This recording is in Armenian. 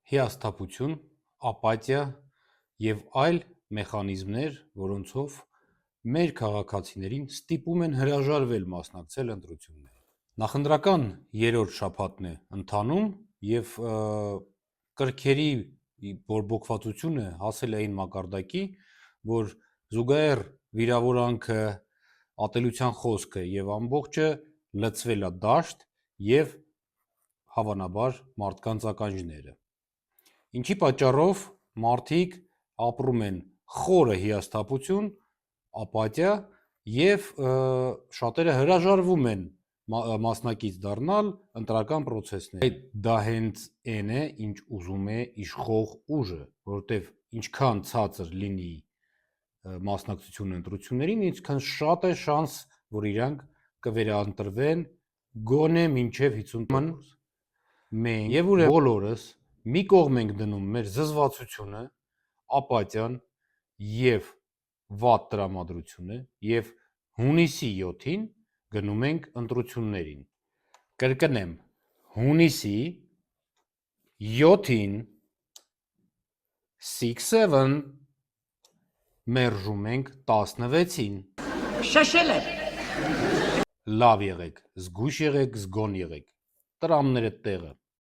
հիասթափություն, ապաթիա և այլ մեխանիզմներ, որոնցով մեր քաղաքացիներին ստիպում են հրաժարվել մասնակցել ընտրություններին։ Նախընտրական երրորդ շաբաթն է ընթանում և կրքերի բորբոքվածությունը հասել է այն մակարդակի, որ զուգահեռ վիրավորանքը, ատելության խոսքը և ամբողջը լցվել է դաշտ և հավանաբար մարդկանց ականջները, ինչի պատճառով մարդիկ ապրում են խորը հիասթափություն, ապաթիա և շատերը հրաժարվում են մասնակից դառնալ ընտրական պրոցեսներին։ Դա հենց այն է, ինչ ուզում է իշխող ուժը, որովհետև ինչքան ցածր լինի մասնակցությունը ընտրություններին, ինչքան շատ է շանս, որ իրանք կվերաընտրվեն գոնե մինչև 50%։ Մենք և ուրեմն բոլորս մի կողմ ենք դնում մեր զզվացությունը, ապաթիան և վատ տրամադրությունը և հունիսի 7-ին գնում ենք ընտրություններին։ Կրկնեմ, հունիսի 7-ին 6-7 մերժում ենք 16-ին։ Շշել եմ։ Լավ եղեք, զգույշ եղեք, զգոն եղեք, տրամները տեղը։